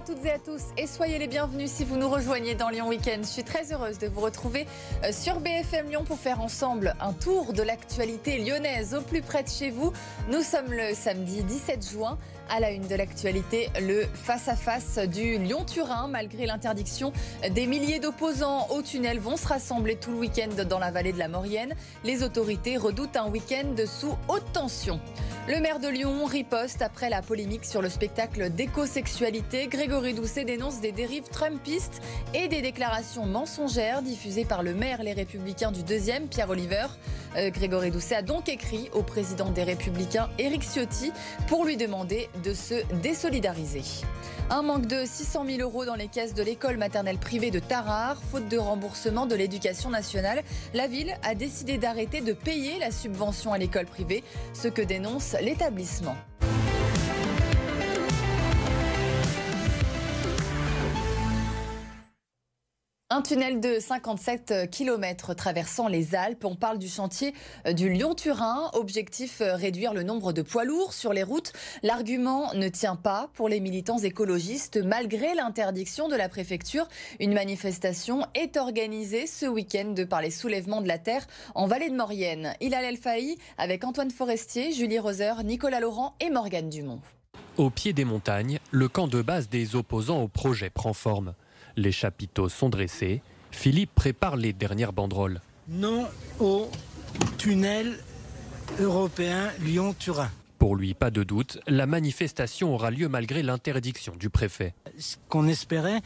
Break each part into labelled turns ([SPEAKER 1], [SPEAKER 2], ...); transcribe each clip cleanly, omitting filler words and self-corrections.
[SPEAKER 1] à toutes et à tous et soyez les bienvenus si vous nous rejoignez dans Lyon Week-end. Je suis très heureuse de vous retrouver sur BFM Lyon pour faire ensemble un tour de l'actualité lyonnaise au plus près de chez vous. Nous sommes le samedi 17 juin. À la une de l'actualité, le face-à-face du Lyon-Turin. Malgré l'interdiction, des milliers d'opposants au tunnel vont se rassembler tout le week-end dans la vallée de la Maurienne. Les autorités redoutent un week-end sous haute tension. Le maire de Lyon riposte après la polémique sur le spectacle d'écosexualité. Grégory Doucet dénonce des dérives trumpistes et des déclarations mensongères diffusées par le maire Les Républicains du 2e, Pierre Oliver. Grégory Doucet a donc écrit au président des Républicains, Éric Ciotti, pour lui demander de se désolidariser. Un manque de 600 000 € dans les caisses de l'école maternelle privée de Tarare. Faute de remboursement de l'éducation nationale, la ville a décidé d'arrêter de payer la subvention à l'école privée, ce que dénonce l'établissement. Un tunnel de 57 km traversant les Alpes. On parle du chantier du Lyon-Turin. Objectif, réduire le nombre de poids lourds sur les routes. L'argument ne tient pas pour les militants écologistes. Malgré l'interdiction de la préfecture, une manifestation est organisée ce week-end par les soulèvements de la terre en vallée de Maurienne. Hilal El Fahi avec Antoine Forestier, Julie Roser, Nicolas Laurent et Morgane Dumont.
[SPEAKER 2] Au pied des montagnes, le camp de base des opposants au projet prend forme. Les chapiteaux sont dressés. Philippe prépare les dernières banderoles.
[SPEAKER 3] Non au tunnel européen Lyon-Turin.
[SPEAKER 2] Pour lui, pas de doute, la manifestation aura lieu malgré l'interdiction du préfet.
[SPEAKER 3] Ce qu'on espérait,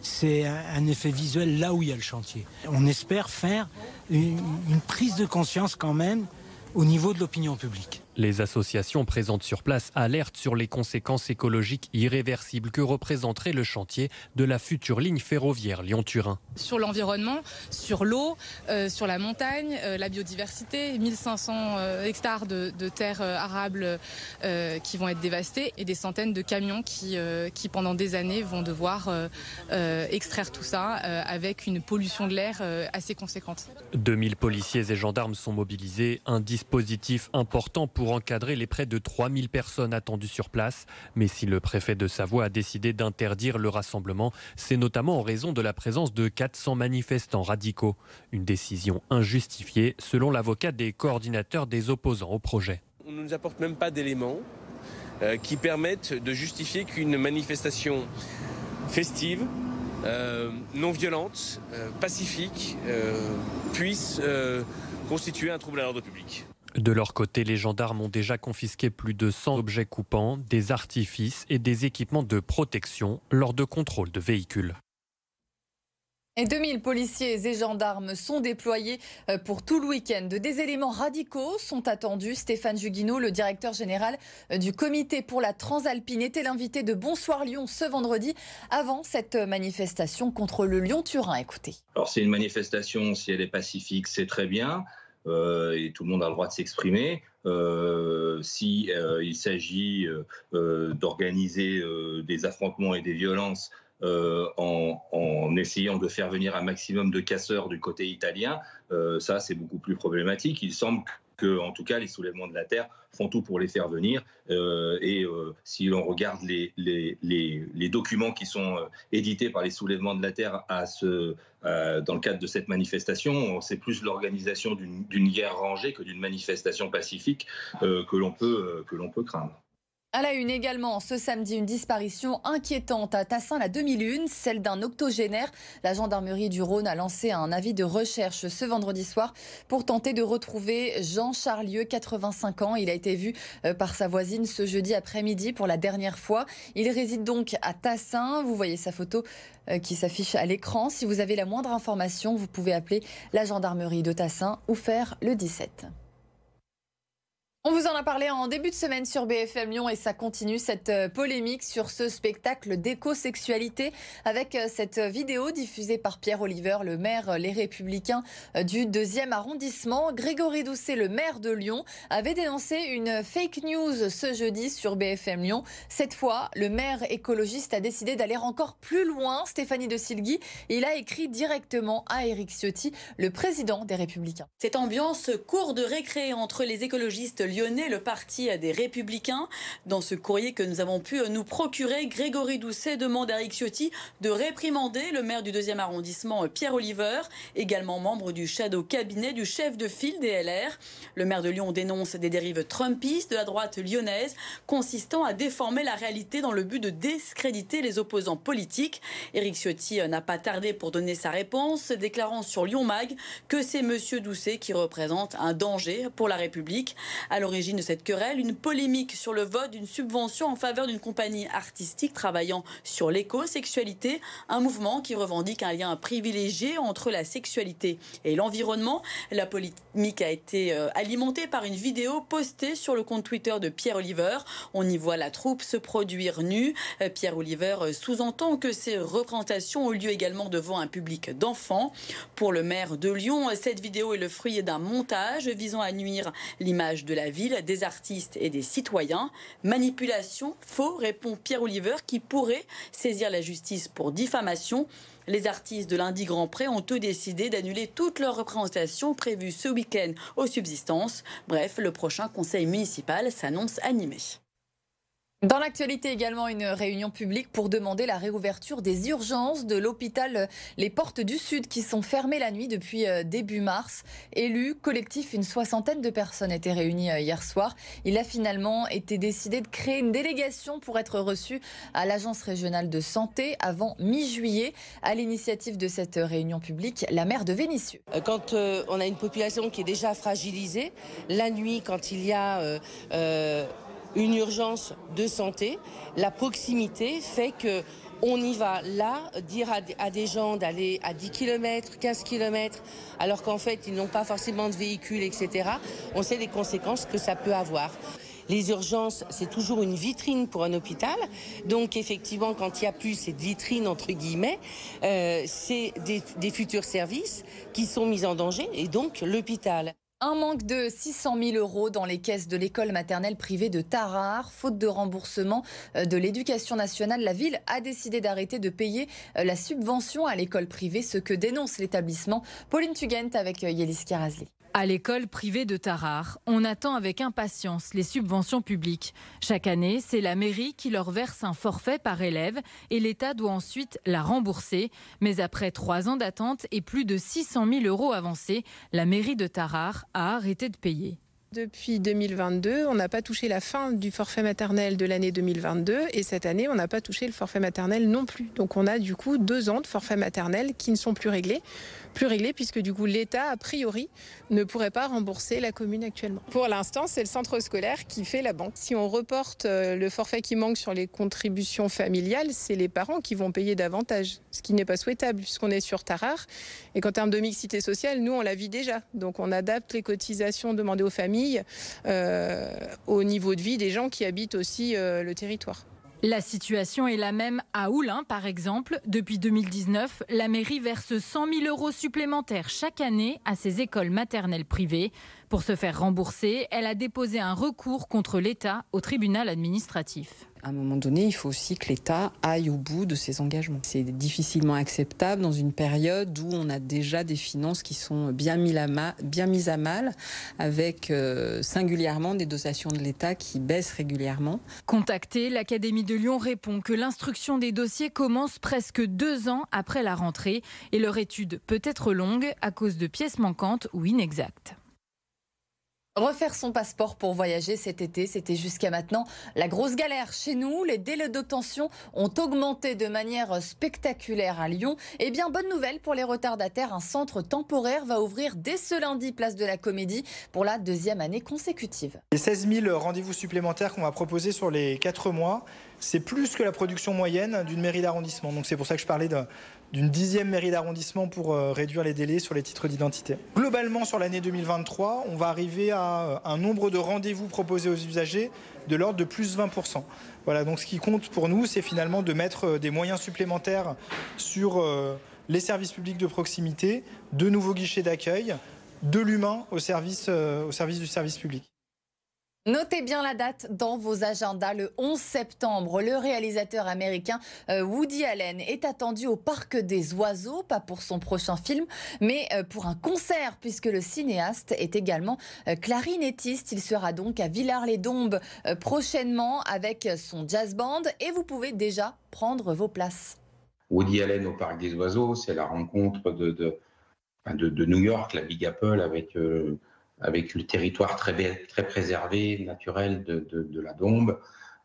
[SPEAKER 3] c'est un effet visuel là où il y a le chantier. On espère faire une prise de conscience quand même au niveau de l'opinion publique.
[SPEAKER 2] Les associations présentes sur place alertent sur les conséquences écologiques irréversibles que représenterait le chantier de la future ligne ferroviaire Lyon-Turin.
[SPEAKER 4] Sur l'environnement, sur l'eau, sur la montagne, la biodiversité, 1500 hectares de terres arables qui vont être dévastées et des centaines de camions qui pendant des années vont devoir extraire tout ça avec une pollution de l'air assez conséquente.
[SPEAKER 2] 2000 policiers et gendarmes sont mobilisés, un dispositif important pour encadrer les près de 3000 personnes attendues sur place. Mais si le préfet de Savoie a décidé d'interdire le rassemblement, c'est notamment en raison de la présence de 400 manifestants radicaux. Une décision injustifiée selon l'avocat des coordinateurs des opposants au projet.
[SPEAKER 5] On ne nous apporte même pas d'éléments qui permettent de justifier qu'une manifestation festive, non violente, pacifique, puisse constituer un trouble à l'ordre public.
[SPEAKER 2] De leur côté, les gendarmes ont déjà confisqué plus de 100 objets coupants, des artifices et des équipements de protection lors de contrôles de véhicules.
[SPEAKER 1] Et 2000 policiers et gendarmes sont déployés pour tout le week-end. Des éléments radicaux sont attendus. Stéphane Juguinot, le directeur général du comité pour la Transalpine, était l'invité de Bonsoir Lyon ce vendredi avant cette manifestation contre le Lyon-Turin. Écoutez.
[SPEAKER 6] Alors c'est une manifestation, si elle est pacifique, c'est très bien. Et tout le monde a le droit de s'exprimer. Si il s'agit d'organiser des affrontements et des violences en essayant de faire venir un maximum de casseurs du côté italien, ça c'est beaucoup plus problématique. Il semble que, en tout cas, les soulèvements de la terre font tout pour les faire venir. Si l'on regarde les documents qui sont édités par les soulèvements de la terre dans le cadre de cette manifestation, c'est plus l'organisation d'une guerre rangée que d'une manifestation pacifique que l'on peut craindre.
[SPEAKER 1] À la une également, ce samedi, une disparition inquiétante à Tassin, la demi-lune, celle d'un octogénaire. La gendarmerie du Rhône a lancé un avis de recherche ce vendredi soir pour tenter de retrouver Jean Charlieu, 85 ans. Il a été vu par sa voisine ce jeudi après-midi pour la dernière fois. Il réside donc à Tassin. Vous voyez sa photo qui s'affiche à l'écran. Si vous avez la moindre information, vous pouvez appeler la gendarmerie de Tassin ou faire le 17. On vous en a parlé en début de semaine sur BFM Lyon et ça continue cette polémique sur ce spectacle d'écosexualité avec cette vidéo diffusée par Pierre Oliver, le maire Les Républicains du 2e arrondissement. Grégory Doucet, le maire de Lyon, avait dénoncé une fake news ce jeudi sur BFM Lyon. Cette fois, le maire écologiste a décidé d'aller encore plus loin. Stéphanie de Silguy, il a écrit directement à Éric Ciotti, le président des Républicains.
[SPEAKER 7] Cette ambiance cour de récré entre les écologistes lyonnais, le parti des Républicains. Dans ce courrier que nous avons pu nous procurer, Grégory Doucet demande à Éric Ciotti de réprimander le maire du 2e arrondissement, Pierre Oliver, également membre du shadow cabinet du chef de file des LR. Le maire de Lyon dénonce des dérives trumpistes de la droite lyonnaise, consistant à déformer la réalité dans le but de discréditer les opposants politiques. Éric Ciotti n'a pas tardé pour donner sa réponse, déclarant sur Lyon Mag que c'est monsieur Doucet qui représente un danger pour la République. À l'origine de cette querelle, une polémique sur le vote d'une subvention en faveur d'une compagnie artistique travaillant sur l'éco-sexualité, un mouvement qui revendique un lien privilégié entre la sexualité et l'environnement. La polémique a été alimentée par une vidéo postée sur le compte Twitter de Pierre Oliver. On y voit la troupe se produire nue. Pierre Oliver sous-entend que ces représentations ont lieu également devant un public d'enfants. Pour le maire de Lyon, cette vidéo est le fruit d'un montage visant à nuire l'image de la ville, des artistes et des citoyens. Manipulation, faux, répond Pierre Oliver, qui pourrait saisir la justice pour diffamation. Les artistes de l'Indie Grand Pré ont eux décidé d'annuler toutes leurs représentations prévues ce week-end aux subsistances. Bref, le prochain conseil municipal s'annonce animé.
[SPEAKER 1] Dans l'actualité également, une réunion publique pour demander la réouverture des urgences de l'hôpital Les Portes du Sud qui sont fermées la nuit depuis début mars. Élus, collectif, une soixantaine de personnes étaient réunies hier soir. Il a finalement été décidé de créer une délégation pour être reçue à l'Agence régionale de santé avant mi-juillet. À l'initiative de cette réunion publique, la maire de Vénissieux.
[SPEAKER 8] Quand on a une population qui est déjà fragilisée, la nuit, quand il y a une urgence de santé, la proximité fait que on y va là, dire à des gens d'aller à 10 km, 15 km, alors qu'en fait ils n'ont pas forcément de véhicule, etc. On sait les conséquences que ça peut avoir. Les urgences, c'est toujours une vitrine pour un hôpital. Donc effectivement, quand il n'y a plus cette vitrine, entre guillemets, c'est des futurs services qui sont mis en danger, et donc l'hôpital.
[SPEAKER 1] Un manque de 600 000 € dans les caisses de l'école maternelle privée de Tarare. Faute de remboursement de l'éducation nationale, la ville a décidé d'arrêter de payer la subvention à l'école privée, ce que dénonce l'établissement. Pauline Tugent avec Yélis Karazli.
[SPEAKER 9] À l'école privée de Tarare, on attend avec impatience les subventions publiques. Chaque année, c'est la mairie qui leur verse un forfait par élève et l'État doit ensuite la rembourser. Mais après 3 ans d'attente et plus de 600 000 € avancés, la mairie de Tarare a arrêté de payer.
[SPEAKER 10] Depuis 2022, on n'a pas touché la fin du forfait maternel de l'année 2022 et cette année, on n'a pas touché le forfait maternel non plus. Donc on a du coup 2 ans de forfait maternel qui ne sont plus réglés puisque du coup l'État, a priori, ne pourrait pas rembourser la commune actuellement. Pour l'instant, c'est le centre scolaire qui fait la banque. Si on reporte le forfait qui manque sur les contributions familiales, c'est les parents qui vont payer davantage, ce qui n'est pas souhaitable puisqu'on est sur Tarare et qu'en termes de mixité sociale, nous, on la vit déjà. Donc on adapte les cotisations demandées aux familles au niveau de vie des gens qui habitent aussi le territoire.
[SPEAKER 9] La situation est la même à Oulin, par exemple. Depuis 2019, la mairie verse 100 000 € supplémentaires chaque année à ses écoles maternelles privées. Pour se faire rembourser, elle a déposé un recours contre l'État au tribunal administratif.
[SPEAKER 11] À un moment donné, il faut aussi que l'État aille au bout de ses engagements. C'est difficilement acceptable dans une période où on a déjà des finances qui sont bien mises à mal, avec singulièrement des dotations de l'État qui baissent régulièrement.
[SPEAKER 9] Contactée, l'Académie de Lyon répond que l'instruction des dossiers commence presque 2 ans après la rentrée et leur étude peut être longue à cause de pièces manquantes ou inexactes.
[SPEAKER 1] Refaire son passeport pour voyager cet été, c'était jusqu'à maintenant la grosse galère chez nous. Les délais d'obtention ont augmenté de manière spectaculaire à Lyon. Eh bien, bonne nouvelle pour les retardataires, un centre temporaire va ouvrir dès ce lundi, place de la Comédie, pour la 2e année consécutive.
[SPEAKER 12] Les 16 000 rendez-vous supplémentaires qu'on va proposer sur les 4 mois, c'est plus que la production moyenne d'une mairie d'arrondissement. Donc c'est pour ça que je parlais d'une 10e mairie d'arrondissement pour réduire les délais sur les titres d'identité. Globalement, sur l'année 2023, on va arriver à un nombre de rendez-vous proposés aux usagers de l'ordre de plus 20%. Voilà, donc ce qui compte pour nous, c'est finalement de mettre des moyens supplémentaires sur les services publics de proximité, de nouveaux guichets d'accueil, de l'humain au service du service public.
[SPEAKER 1] Notez bien la date dans vos agendas, le 11 septembre. Le réalisateur américain Woody Allen est attendu au Parc des Oiseaux, pas pour son prochain film, mais pour un concert, puisque le cinéaste est également clarinettiste. Il sera donc à Villars-les-Dombes prochainement avec son jazz band et vous pouvez déjà prendre vos places.
[SPEAKER 13] Woody Allen au Parc des Oiseaux, c'est la rencontre de New York, la Big Apple, avec le territoire très préservé, naturel de la Dombe.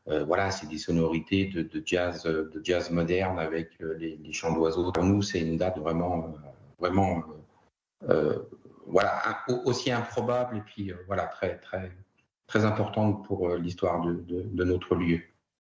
[SPEAKER 13] Voilà, c'est des sonorités de jazz moderne avec les chants d'oiseaux. Pour nous, c'est une date vraiment voilà, aussi improbable et puis voilà, très importante pour l'histoire de notre lieu.